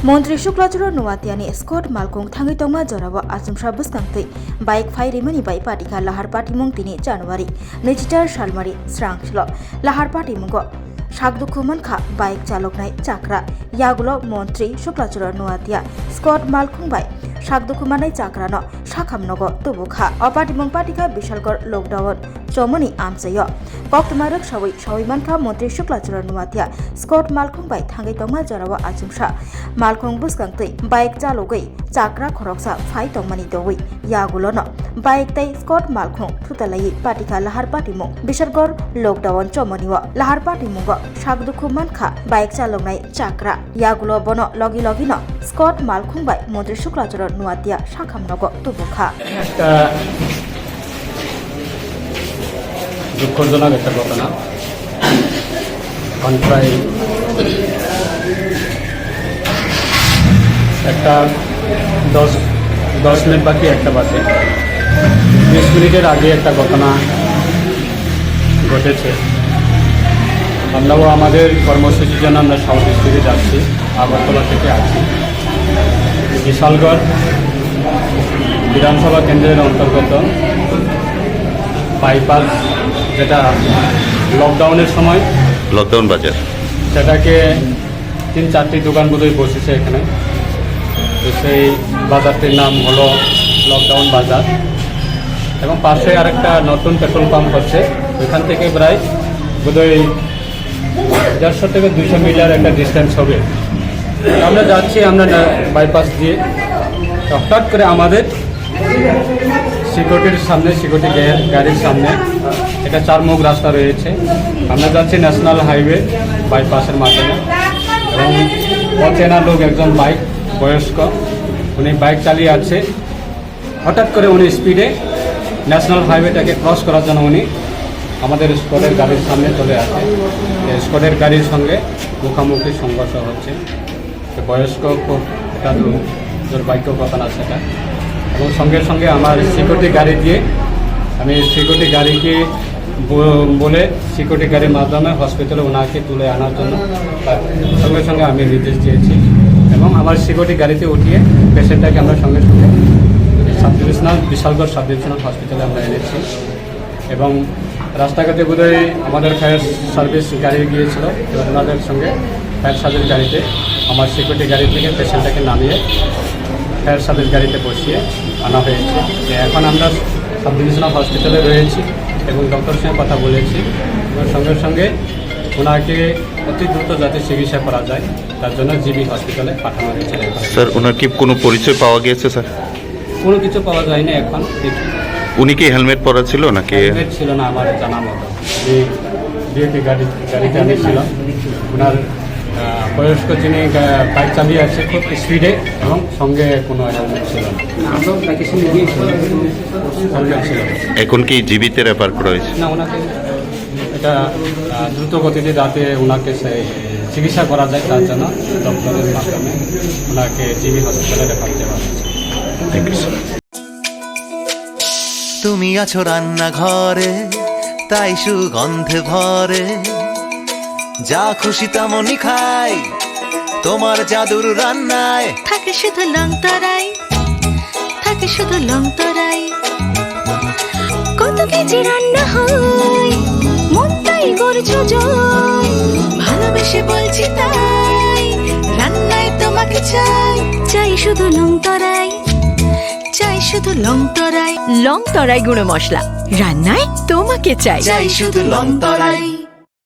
Montri Shuklachura Nuatiani Scott Malkong Tangi Tongma Jorawa Asumsha Buskangti Bike Firimani by Patika Lahar Party Mungtini January Nigitar Shalmari Strangshlo Lahar Party Mungo Shagdukuman Kha Bike Chaloknai Chakra Yagulo Montri Shuklachura Nuatia Scott Malkong by Shagdukumanai Chakrano Shakamnogo Tubukha Opati Mungpatika Bishalgor Lockdown Chomoni Amsayo Koktumaruk Shawi Manka Montri Shuklachura Nuatia Scott Malkong by Tangi Tongma Jorawa Asumsha Malkong Buskangti Bike Jalogui Chakra Koroksa Fai Tongmani Doi Yagulono Bike Tay Scott Malkong Tutalai Patika Lahar Patimung Bishalgor Lockdown Chomoniwa Lahar Patimungo Shagdukuman Kha Bike Jalonai Chakra Yagulo Bono Logino Scott Malkong by Montri Shuklachura Nuatia Shakamnogo Tubukha দুঃখজনক একটা ঘটনা প্রায় একটা 10 minute বাকি একটা বাজে 20 মিনিটের আগে একটা ঘটনা ঘটেছে। আমরাও আমাদের কর্মসূচির জন্য আমরা সাউথ স্ট্রিটে যাচ্ছি, আগরতলা থেকে আছি। বিশালগড় বিধানসভা কেন্দ্রের অন্তর্গত বাইপাস যেটা লকডাউনের সময় লকডাউন বাজার সেটাকে 3-4টি দোকান বোধহয় বসেছে এখানে। তো সেই বাজারটির নাম হলো লকডাউন বাজার এবং পাশে আরেকটা নতুন পেট্রোল পাম্প হচ্ছে। ওইখান থেকে প্রায় বোধহয় 150 থেকে 200 মিটার একটা ডিস্টেন্স হবে। আমরা যাচ্ছি আমরা বাইপাস দিয়ে, হঠাৎ করে আমাদের সিকিউরিটির সামনে সিকিউরিটি গাড়ির সামনে এটা 4 মুখ রাস্তা রয়েছে। আমরা যাচ্ছি ন্যাশনাল হাইওয়ে বাইপাসের মাধ্যমে এবং অচেনা লোক একজন বাইক বয়স্ক উনি বাইক চালিয়ে আছে। হঠাৎ করে উনি স্পিডে ন্যাশনাল হাইওয়েটাকে ক্রস করার জন্য উনি আমাদের স্কোয়াডের গাড়ির সামনে চলে আসে। স্কোয়াডের গাড়ির সঙ্গে মুখোমুখি সংঘর্ষ হচ্ছে। বয়স্ক একটা দুর্ভাগ্য ঘটনা সেটা। এবং সঙ্গে সঙ্গে আমার সিকিউরিটি গাড়ি দিয়ে আমি সিকিউরিটি গাড়িকে বলে সিকিউরিটি গাড়ির মাধ্যমে হসপিটালে ওনাকে তুলে আনার জন্য সঙ্গে সঙ্গে আমি নির্দেশ দিয়েছি এবং আমার সিকিউরিটি গাড়িতে উঠিয়ে পেশেন্টটাকে আমরা সঙ্গে সঙ্গে বিশালগড় সাব ডিভিশনাল হসপিটালে আমরা এনেছি। এবং রাস্তাঘাটে বোধহয় আমাদের ফায়ার সার্ভিস গাড়ি গিয়েছিল এবং ওনাদের সঙ্গে ফায়ার সার্ভিস গাড়িতে আমার সিকিউরিটি গাড়ি থেকে পেশেন্টটাকে নামিয়ে ফায়ার সার্ভিস গাড়িতে বসিয়ে আনা হয়েছে। এখন আমরা সাব ডিভিশনাল হসপিটালে রয়েছি এবং ডক্টরের সঙ্গে কথা বলেছি এবং সঙ্গে সঙ্গে ওনাকে অতি দ্রুত যাতে চিকিৎসা করা যায় তার জন্য জিবি হসপিটালে পাঠানো হয়েছে। স্যার ওনার কি কোনো পরিচয় পাওয়া গিয়েছে? স্যার কোনো কিছু পাওয়া যায়নি এখন। দেখি উনি কি হেলমেট পরা ছিল নাকি? হেলমেট ছিল না আমার জানা মতো। বিএপি গাড়িতে আমি ছিলাম। ওনার বয়স্ক যিনি বাইক চালিয়ে আছে খুব স্পিডে এবং সঙ্গে কোনো হেলমেট ছিল না। এখন কি জীবিত রেফার করা হয়েছে? না, ওনাকে এটা দ্রুত গতিতে যাতে ওনাকে চিকিৎসা করা যায় তার জন্য ডক্টরের মাধ্যমে ওনাকে জিবি হসপিটালে রেফার দেওয়া হয়েছে। Thank you sir. তুমি আছো রান্নাঘরে তাই সুগন্ধে ভরে, যা খুশি তেমনই খাই তোমার জাদুর রান্নায়। থাকে শুধু লং তরাই, থাকে শুধু লং তরাই। কত কেজি রান্না হয় মন তাই করছো জয়, ভালোবেসে বলছি তাই রান্নায় তোমাকে চাই। চাই শুধু লং তরাই, চাই শুধু লং তরাই। লং তরাই গুঁড়ো মশলা রান্নায় তোমাকে চাই। চাই শুধু লং তরাই।